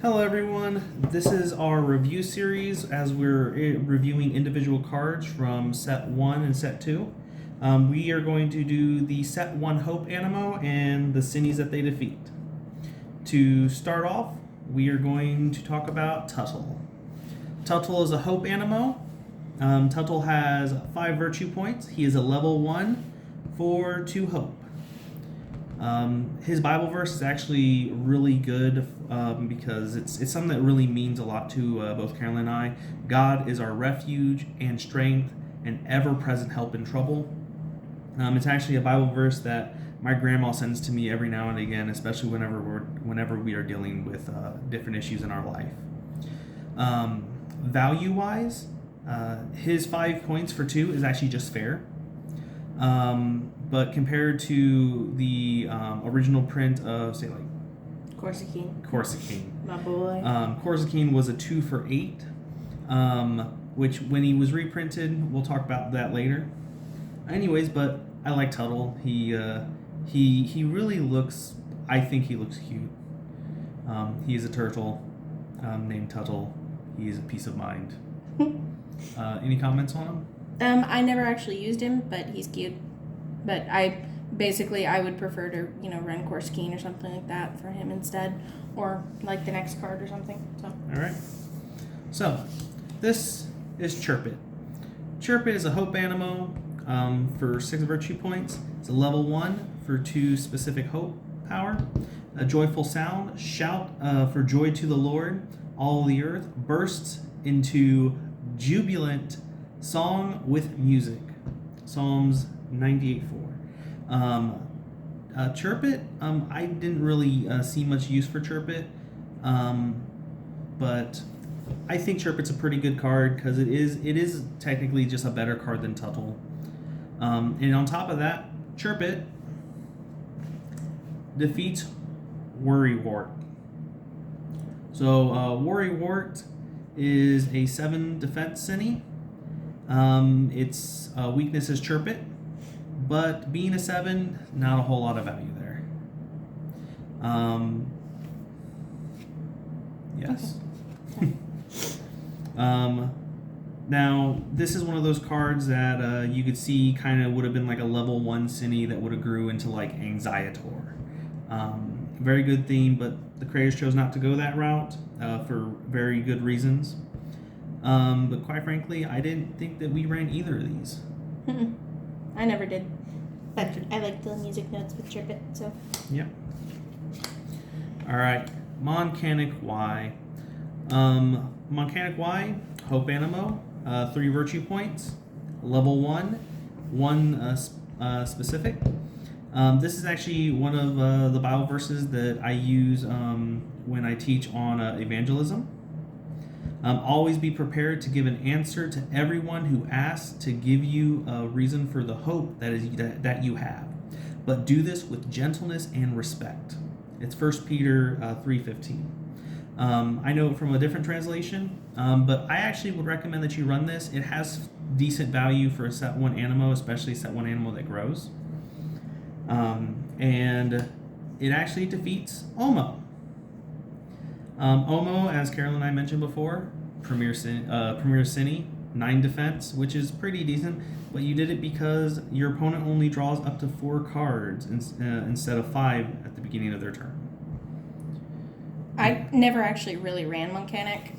Hello everyone, this is our review series as we're reviewing individual cards from set 1 and set 2. We are going to do the set 1 Hope Animo and the Sinnies that they defeat. To start off, we are going to talk about Tuttle. Tuttle is a Hope Animo. Tuttle has 5 virtue points. He is a level 1 for 2 Hope. His Bible verse is actually really good because it's something that really means a lot to both Carolyn and I. God is our refuge and strength and ever-present help in trouble. It's actually a Bible verse that my grandma sends to me every now and again, especially whenever we are dealing with different issues in our life. Value-wise, his 5 points for 2 is actually just fair. But compared to the original print of, say, like Corsa Keen. My boy. Corsa Keen was a 2 for 8, which when he was reprinted, we'll talk about that later. Anyways, but I like Tuttle. He really looks, I think he looks cute. He is a turtle named Tuttle. He is a peace of mind. Any comments on him? I never actually used him, but he's cute. But I would prefer to, run Corsa Keen or something like that for him instead. Or like the next card or something. So. Alright. So, this is Chirpit. Chirpit is a Hope Animo for 6 virtue points. It's a level 1 for 2 specific Hope power. A joyful sound, shout for joy to the Lord. All the earth bursts into jubilant song with music. Psalms 98:4. Chirpit, I didn't really see much use for Chirpit, but I think Chirpit's a pretty good card because it is technically just a better card than Tuttle. And on top of that, Chirpit defeats Worrywart. So Worrywart is a 7 defense Sinnie. Its weakness is Chirpit, but being a 7, not a whole lot of value there. Yes. Okay. Now, this is one of those cards that you could see kind of would have been like a level 1 Sinnie that would have grew into like Anxiator. Very good theme, but the creators chose not to go that route for very good reasons. But quite frankly, I didn't think that we ran either of these. I never did. But I like the music notes with Chirpit, so. Yep. Alright, Moncanic Y. Moncanic Y, Hope Animo, 3 virtue points, level 1, 1 specific. This is actually one of the Bible verses that I use when I teach on evangelism. Always be prepared to give an answer to everyone who asks to give you a reason for the hope that you have. But do this with gentleness and respect. It's 1 Peter 3:15. I know it from a different translation, but I actually would recommend that you run this. It has decent value for a set 1 Animo, especially set 1 Animo that grows. And it actually defeats Omo. Omo, as Carolyn and I mentioned before, Premier Sinnie, 9 defense, which is pretty decent, but you did it because your opponent only draws up to 4 cards instead of 5 at the beginning of their turn. I never actually really ran Moncanic,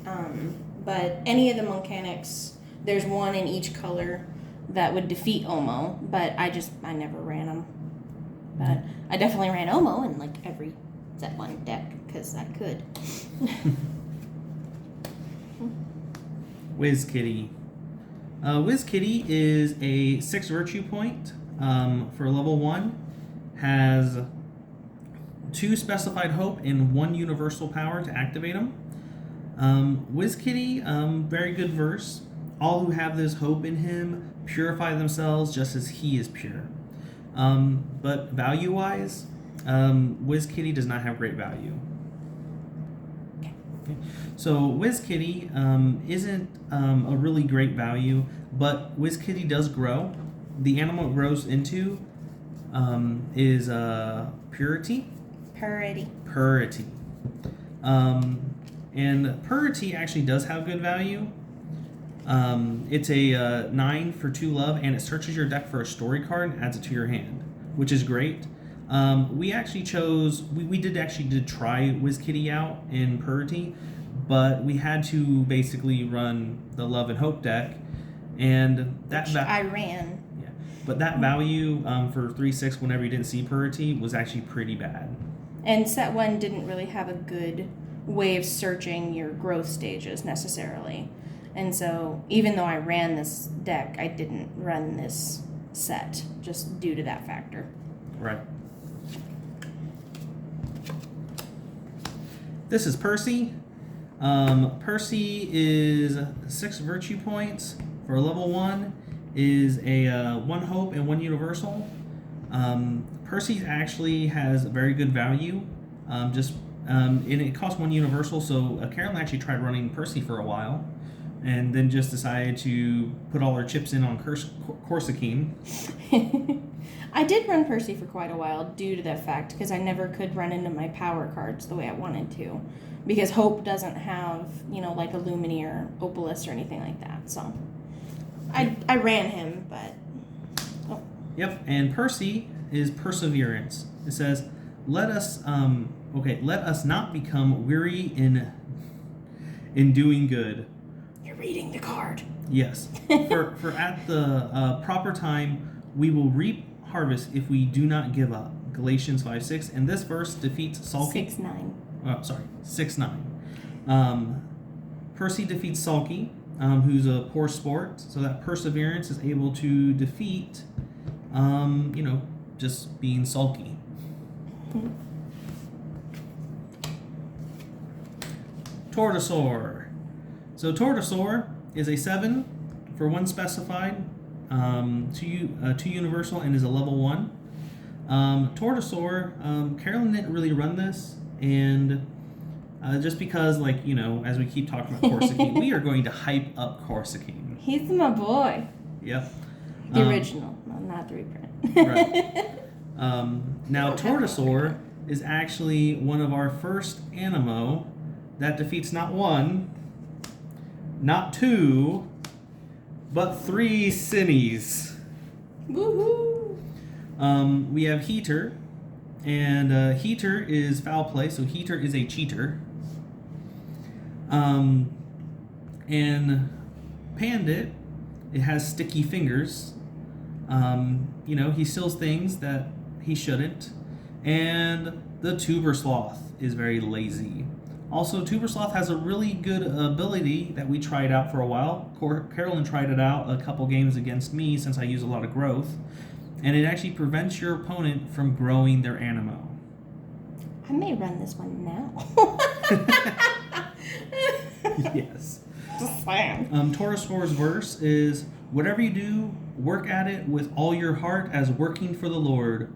but any of the Moncanics, there's one in each color that would defeat Omo, but I never ran them. But I definitely ran Omo in like every set 1 deck because I could. Whiz Kitty. Whiz Kitty is a 6 virtue point for level 1. Has 2 specified hope and 1 universal power to activate them. Whiz Kitty, very good verse. All who have this hope in him purify themselves just as he is pure. But value-wise, Whiz Kitty does not have great value. Okay. So Whiz Kitty isn't a really great value, but Whiz Kitty does grow. The animal it grows into is Purity. Purity. Purity. And Percy actually does have good value. It's a 9 for 2 love, and it searches your deck for a story card and adds it to your hand, which is great. We actually chose, we did try Whiz Kitty out in Percy, but we had to basically run the Love and Hope deck, and that I ran. Yeah, but that value for 3/6 whenever you didn't see Percy was actually pretty bad. And set 1 didn't really have a good way of searching your growth stages necessarily. And so even though I ran this deck, I didn't run this set just due to that factor. Right. This is Percy. Percy is 6 virtue points for level 1, is a 1 hope and 1 universal. Percy actually has very good value, and it costs 1 universal, so Carolyn actually tried running Percy for a while, and then just decided to put all her chips in on Corsa Keen. I did run Percy for quite a while due to that fact, because I never could run into my power cards the way I wanted to, because Hope doesn't have, like a Lumineer, Opalus, or anything like that, so I ran him, but... Oh. Yep, and Percy is Perseverance. It says, let us not become weary in doing good. You're reading the card. Yes. for at the proper time, we will reap harvest if we do not give up. Galatians 5:6. And this verse defeats Sulky. 6-9. Oh, sorry, 6-9. Percy defeats Sulky, who's a poor sport, so that Perseverance is able to defeat, just being sulky. Tortosaur. So Tortosaur is a 7 for 1 specified, 2 universal, and is a level 1. Tortosaur, Carolyn didn't really run this, and just because, as we keep talking about Corsa Keen, we are going to hype up Corsa Keen. He's my boy. Yep. The original, not the reprint. Right. Now, Tortosaur is actually one of our first Animo that defeats not 1, not 2, but 3 Sinnies. Woohoo! We have Heater, and Heater is foul play, so Heater is a cheater. And Pandit, it has sticky fingers. He steals things that he shouldn't. And the Tuber Sloth is very lazy. Also, Tuber Sloth has a really good ability that we tried out for a while. Carolyn tried it out a couple games against me since I use a lot of growth. And it actually prevents your opponent from growing their Animo. I may run this one now. Yes. Just saying. Tortosaur's verse is, whatever you do, work at it with all your heart as working for the Lord,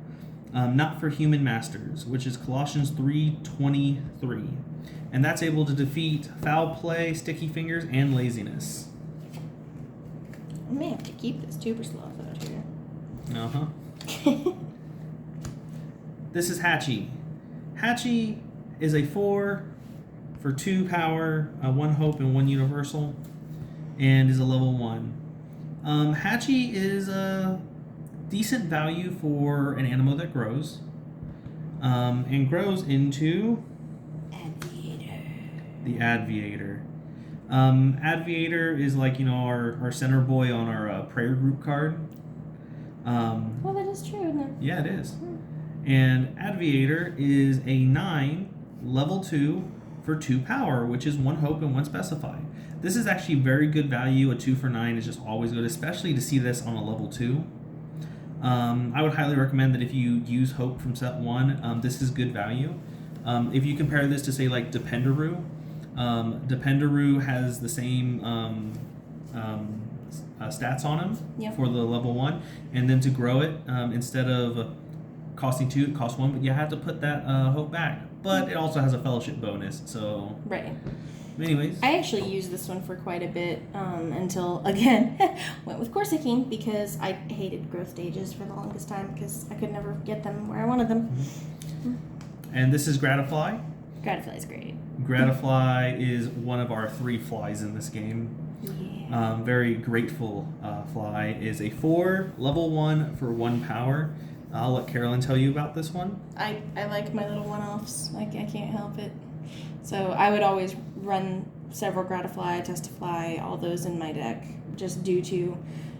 not for human masters, which is Colossians 3:23. And that's able to defeat foul play, sticky fingers, and laziness. I may have to keep this Tuber Sloth out here. Uh-huh. This is Hatchy. Hatchy is a 4 for 2 power, 1 hope, and 1 universal, and is a level 1. Hatchy is a decent value for an Animo that grows, and grows into the Adviator. Adviator is like, our center boy on our prayer group card. Well, that is true, isn't it? Yeah, it is. And Adviator is a 9, level 2 for 2 power, which is 1 hope and 1 specify. This is actually very good value. A 2 for 9 is just always good, especially to see this on a level 2. I would highly recommend that if you use Hope from set 1, this is good value. If you compare this to, say, like Dependaroo, Dependaroo has the same stats on him for the level 1, and then to grow it, instead of costing 2, it costs 1, but you have to put that Hope back. But it also has a fellowship bonus, so... Right. Anyways. I actually used this one for quite a bit, until, again, went with Corsa Keen, because I hated growth stages for the longest time, because I could never get them where I wanted them. And this is Gratify. Gratify is great. Gratify is one of our 3 flies in this game. Yeah. Very grateful fly. Is a 4, level 1 for 1 power. I'll let Carolyn tell you about this one. I like my little one-offs. I can't help it. So I would always run several Gratify, Testify, all those in my deck, just due to,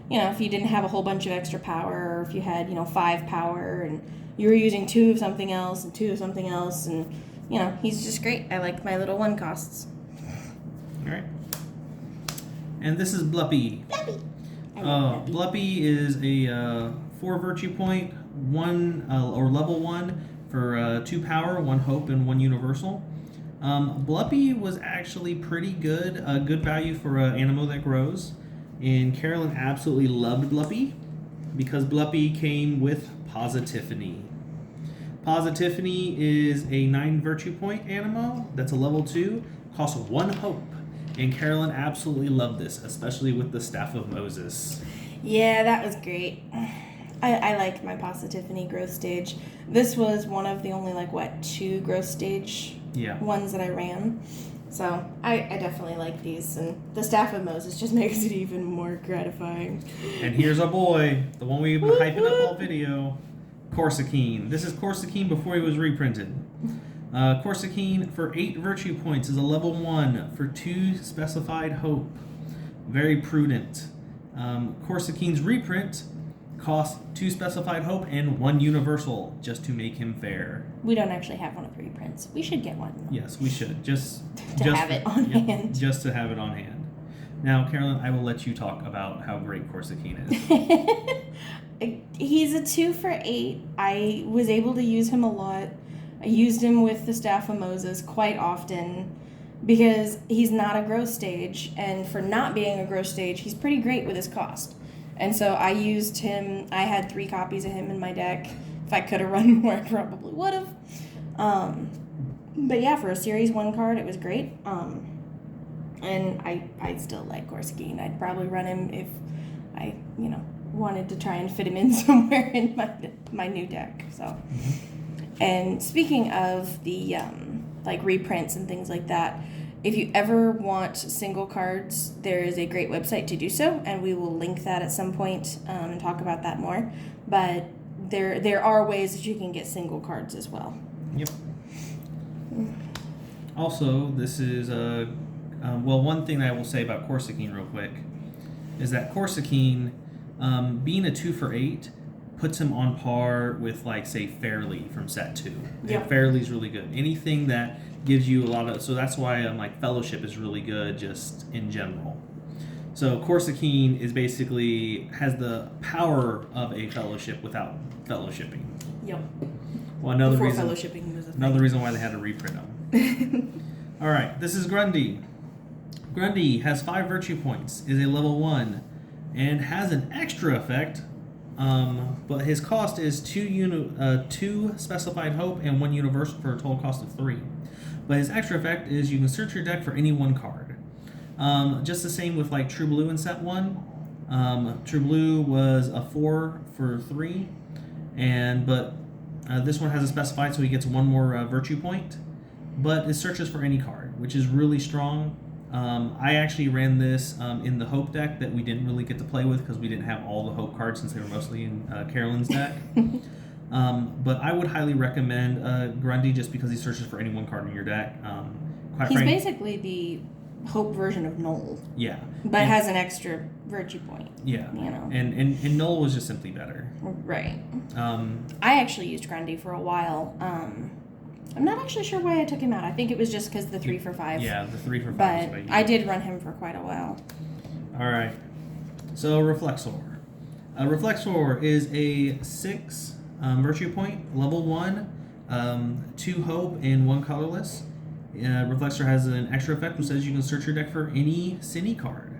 if you didn't have a whole bunch of extra power, or if you had, 5 power and you were using 2 of something else and 2 of something else, and, he's just great. I like my little 1 costs. All right. And this is Bluppy. Bluppy is a 4 virtue point, 1 or level 1 for 2 power, 1 hope, and 1 universal. Bluppy was actually pretty good, good value for an Animo that grows. And Carolyn absolutely loved Bluppy because Bluppy came with Positivity. Positivity is a 9 virtue point Animo that's a level 2, costs 1 hope. And Carolyn absolutely loved this, especially with the Staff of Moses. Yeah, that was great. I liked my Positivity growth stage. This was one of the only, 2 growth stage ones that I ran. So I definitely like these. And the Staff of Moses just makes it even more gratifying. And here's our boy, the one we've been hyping up all video, Corsa Keen. This is Corsa Keen before he was reprinted. Corsa Keen for 8 virtue points is a level 1 for 2 specified hope. Very prudent. Corsa Keen's reprint costs 2 specified hope and 1 universal just to make him fair. We don't actually have one of the reprints. We should get one. Yes, we should. Just have it on hand. Just to have it on hand. Now, Carolyn, I will let you talk about how great Corsa Keen is. He's a 2 for 8. I was able to use him a lot. I used him with the Staff of Moses quite often because he's not a growth stage, and for not being a growth stage, he's pretty great with his cost. And so I used him. I had 3 copies of him in my deck. If I could have run more, I probably would have. But yeah, for a Series 1 card, it was great. And I still like Corsa Keen. I'd probably run him if I, wanted to try and fit him in somewhere in my new deck. So. And speaking of the reprints and things like that, if you ever want single cards, there is a great website to do so, and we will link that at some point and talk about that more. But there are ways that you can get single cards as well. Yep. Also, this is one thing I will say about Corsa Keen real quick is that Corsa Keen, being a 2 for 8, puts him on par with, say, Fairly from set 2. Yeah. Fairly's really good. Anything that gives you a lot of... So that's why Fellowship is really good just in general. So Corsa Keen is basically... has the power of a Fellowship without fellowshipping. Yep. Well, another Before reason, fellowshipping was a thing. another reason why they had to reprint them. All right, this is Grundy. Grundy has 5 virtue points, is a level 1, and has an extra effect... but his cost is 2 specified hope and 1 universal for a total cost of 3. But his extra effect is you can search your deck for any 1 card. Just the same with True Blue in set 1. True Blue was a 4 for 3, but this one has a specified, so he gets 1 more virtue point. But it searches for any card, which is really strong. I actually ran this in the Hope deck that we didn't really get to play with because we didn't have all the Hope cards since they were mostly in Carolyn's deck. But I would highly recommend Grundy just because he searches for any 1 card in your deck. He's basically the Hope version of Knoll. Yeah. But has an extra virtue point. Yeah. And Knoll was just simply better. Right. I actually used Grundy for a while. I'm not actually sure why I took him out. I think it was just because the 3 for 5. Yeah, the 3 for 5. But I did run him for quite a while. All right. So Reflexor. Reflexor is a 6 virtue point, level 1, 2 hope, and 1 colorless. Reflexor has an extra effect which says you can search your deck for any Sinnie card.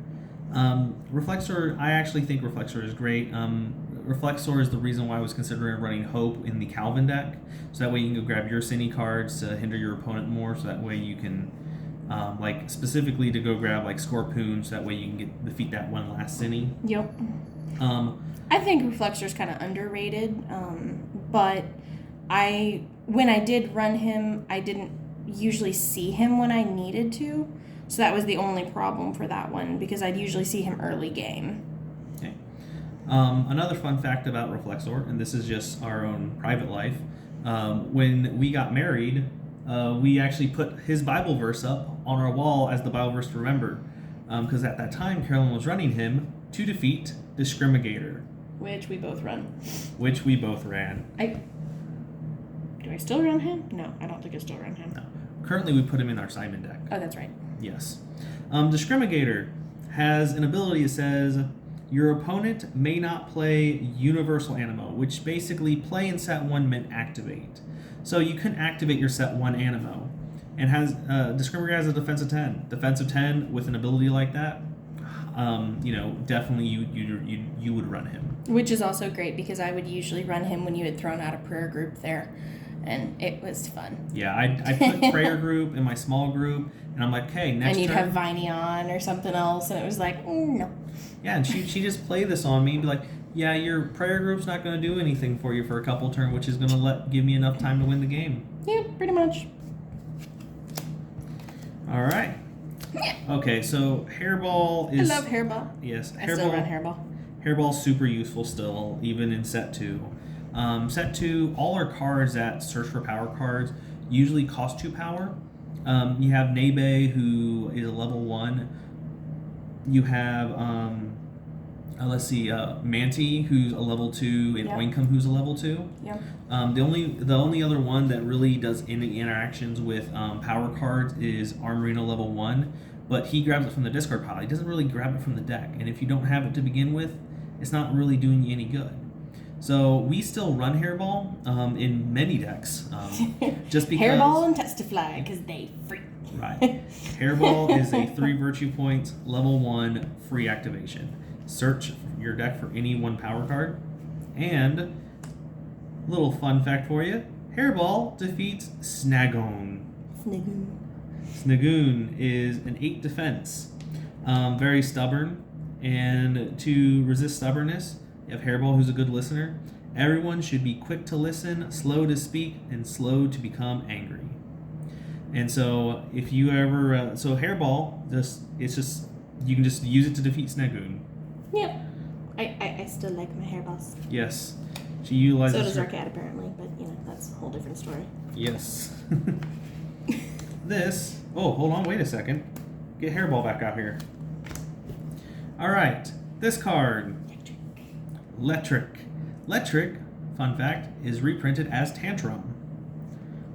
Reflexor, I actually think Reflexor is great. Reflexor is the reason why I was considering running Hope in the Calvin deck. So that way you can go grab your Sinnie cards to hinder your opponent more. So that way you can, specifically to go grab Scorpoon. So that way you can defeat that one last Sinnie. Yep. I think Reflexor is kind of underrated. But when I did run him, I didn't usually see him when I needed to. So that was the only problem for that one, because I'd usually see him early game. Okay. Another fun fact about Reflexor, and this is just our own private life, when we got married, we actually put his Bible verse up on our wall as the Bible verse to remember, because at that time Carolyn was running him to defeat Discriminator. Which we both run. Which we both ran. Do I still run him? No, I don't think I still run him. No. Currently we put him in our Simon deck. Oh, that's right. Yes. Discriminator has an ability that says your opponent may not play Universal Animo, which basically play in set 1 meant activate. So you couldn't activate your set 1 Animo. And has Discriminator has a defense of 10. Defense of 10 with an ability like that, definitely you would run him. Which is also great, because I would usually run him when you had thrown out a prayer group there. And it was fun. Yeah, I put prayer group in my small group, and I'm like, okay, next and you'd turn. have Viney on or something else, and it was like, no. Yeah, and she just played this on me and be like, yeah, your prayer group's not going to do anything for you for a couple turns, which is going to give me enough time to win the game. Yeah, pretty much. All right. Okay, so Hairball is... I love Hairball. Yes. I still run Hairball. Hairball's super useful still, even in set 2. Set 2, all our cards that search for power cards usually cost 2 power. You have Nebe, who is a level 1. You have, Manti, who's a level 2, and Oinkum, who's a level 2. Yeah. The only other one that really does any interactions with power cards is Armorino level 1, but he grabs it from the discard pile. He doesn't really grab it from the deck, and if you don't have it to begin with, it's not really doing you any good. So we still run Hairball in many decks, just because Hairball and Testify, because they free. Right. Hairball is a 3 virtue points, level 1, free activation. Search your deck for any 1 power card. And, little fun fact for you, Hairball defeats Snagoon. Snagoon is an 8 defense. Very stubborn. And to resist stubbornness, you have Hairball, who's a good listener. Everyone should be quick to listen, slow to speak, and slow to become angry. And so, if you ever Hairball, you can just use it to defeat Snagoon. Yep. I still like my Hairballs. Yes, she utilizes. So does our cat apparently, but that's a whole different story. Yes. This. Oh, hold on. Wait a second. Get Hairball back out here. All right. This card. Electric, fun fact, is reprinted as Tantrum.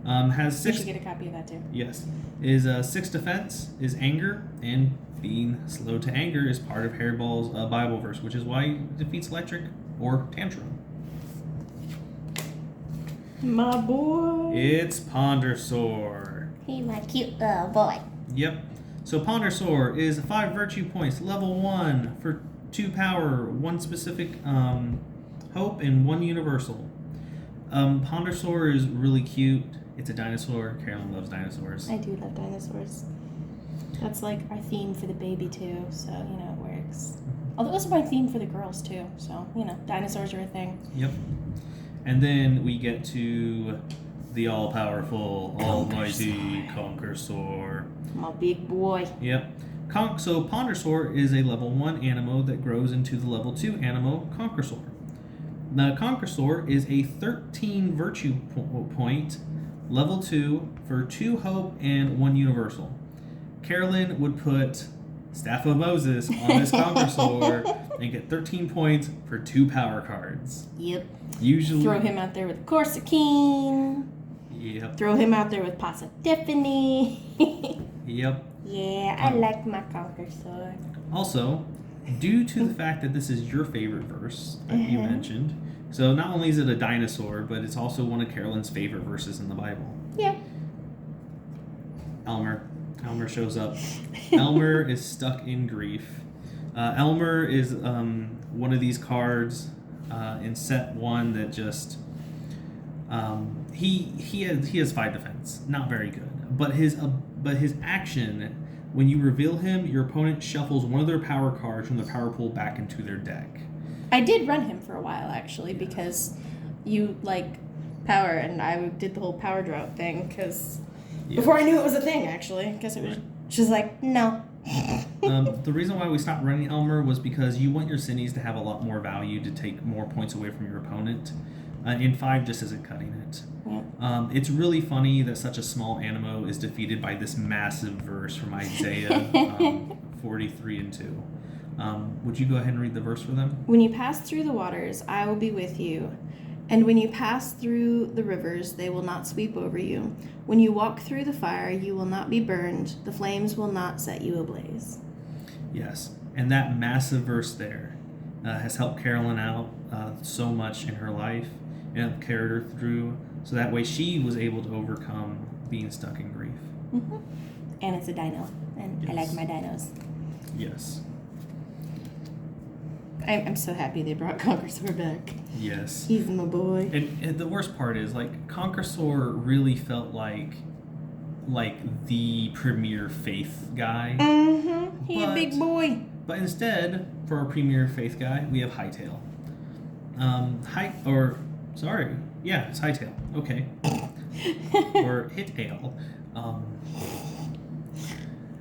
Has 6. You should get a copy of that too. Yes. Is 6 defense, is anger, and being slow to anger is part of Hairball's Bible verse, which is why it defeats Electric or Tantrum. My boy. It's Pondersaur. He my cute little boy. Yep. So Pondersaur is 5 virtue points, level 1 for 2 power, 1 specific hope, and 1 universal. Pondersaur is really cute. It's a dinosaur. Carolyn loves dinosaurs. I do love dinosaurs. That's like our theme for the baby too, so it works. Although it's my theme for the girls too, so dinosaurs are a thing. Yep. And then we get to the all-powerful, almighty Conquersaur. My big boy. Yep. So Pondersaur is a level 1 Animo that grows into the level 2 Animo Conquersaur. The Conquersaur is a 13 virtue point, level 2 for 2 hope and 1 universal. Carolyn would put Staff of Moses on this Conquersaur and get 13 points for 2 power cards. Yep. Usually throw him out there with Corsa Keen. Yep. Throw him out there with Pasa Tiffany. Yep. Yeah, I like my Conquersaur. Also, due to the fact that this is your favorite verse that you mentioned, so not only is it a dinosaur, but it's also one of Carolyn's favorite verses in the Bible. Yeah. Elmer shows up. Elmer is stuck in grief. Elmer is one of these cards in set 1 that just he has 5 defense, not very good. But his action, when you reveal him, your opponent shuffles one of their power cards from the power pool back into their deck. I did run him for a while actually because you like power, and I did the whole power drought thing because Before I knew it was a thing, actually. Because it was. She's like, no. The reason why we stopped running Elmer was because you want your Sinnies to have a lot more value to take more points away from your opponent. And 5 just isn't cutting it. Yeah. It's really funny that such a small Animo is defeated by this massive verse from Isaiah 43 and 2. Would you go ahead and read the verse for them? When you pass through the waters, I will be with you. And when you pass through the rivers, they will not sweep over you. When you walk through the fire, you will not be burned. The flames will not set you ablaze. Yes. And that massive verse there has helped Carolyn out so much in her life and carried her through. So that way she was able to overcome being stuck in grief. Mm-hmm. And it's a dino. And I like my dinos. Yes. I'm so happy they brought Conqueror back. Yes. He's my boy. And the worst part is, like, Conqueror really felt like the premier faith guy. Mm-hmm. He's a big boy. But instead, for our premier faith guy, we have Hightail. It's Hightail. Okay. Or Hittail.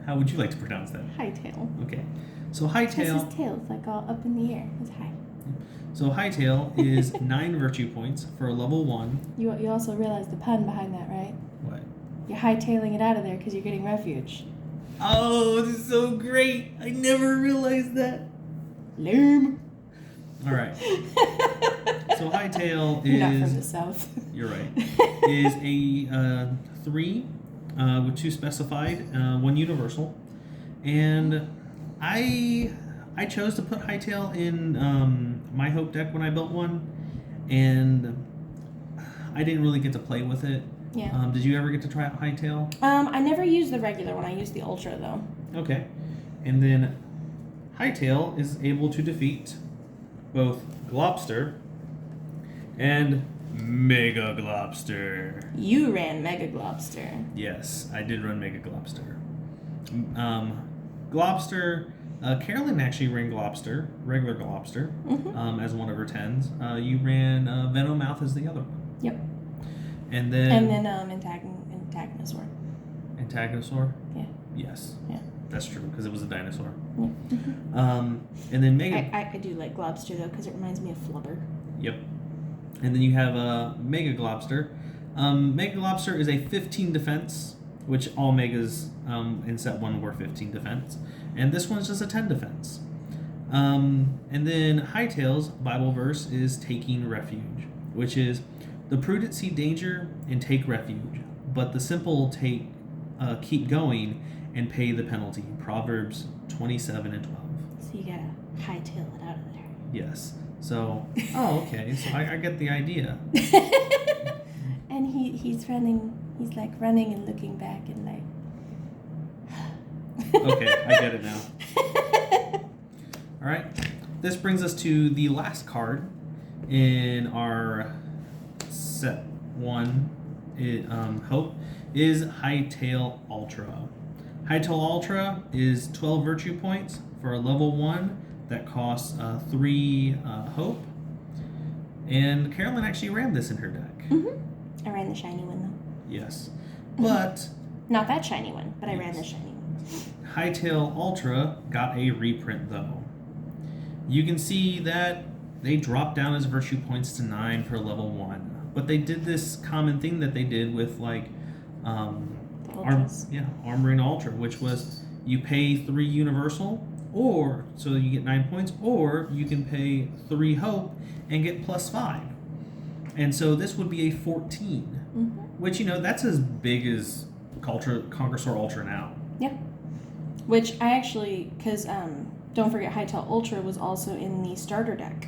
How would you like to pronounce that? Hightail. Okay. So Hightail. Because his tail's like all up in the air. It's high. So Hightail is 9 virtue points for a level 1. You also realize the pun behind that, right? What? You're hightailing it out of there because you're getting refuge. Oh, this is so great! I never realized that. Lame. All right. So Hightail is. You're not from the south. You're right. Is a 3 with 2 specified, 1 universal, and I chose to put Hightail in my Hope deck when I built one, and I didn't really get to play with it. Yeah. Did you ever get to try out Hightail? I never used the regular one. I used the Ultra though. Okay. And then Hightail is able to defeat both Globster and Mega Globster. You ran Mega Globster. Yes, I did run Mega Globster. Globster, Carolyn actually ran Globster, regular Globster, as one of her 10s. You ran Venomouse as the other one. Yep. And then Antagnosaur. Antagnosaur? Yeah. Yes. Yeah. That's true, because it was a dinosaur. Yeah. And then Mega... I do like Globster, though, because it reminds me of Flubber. Yep. And then you have Mega Globster. Mega Globster is a 15 defense, which all Megas in set 1 were 15 defense. And this one's just a 10 defense. And then Hightail's Bible verse is Taking Refuge, which is, the prudent see danger and take refuge, but the simple keep going and pay the penalty. Proverbs 27 and 12. So you gotta hightail it out of there. Yes. So, okay. So I get the idea. And he's running. He's like running and looking back and like. Okay, I get it now. All right. This brings us to the last card in our set 1. Hope is Hightail Ultra. Hightail Ultra is 12 virtue points for a level 1 that costs 3 Hope. And Carolyn actually ran this in her deck. I ran the shiny one though. Yes. But... Not that shiny one, but I ran the shiny one. Hightail Ultra got a reprint though. You can see that they dropped down his virtue points to 9 for level 1. But they did this common thing that they did with like Armoring Ultra, which was you pay 3 universal, or so you get 9 points, or you can pay 3 Hope and get +5. And so this would be a 14, which, you know, that's as big as Conqueror Ultra now. Yep. Which I actually, because don't forget Hightail Ultra was also in the starter deck.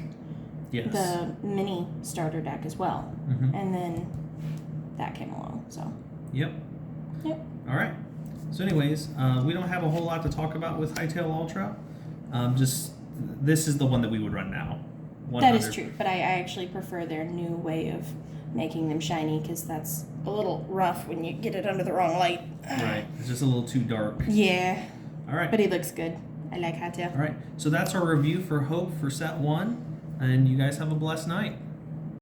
Yes. The mini starter deck as well. And then that came along, so. Yep. All right. So anyways, we don't have a whole lot to talk about with Hightail Ultra. Just, this is the one that we would run now. 100. That is true, but I actually prefer their new way of making them shiny because that's a little rough when you get it under the wrong light. Right. It's just a little too dark. Yeah. All right. But he looks good. I like Hightail. All right. So that's our review for Hope for set 1. And you guys have a blessed night.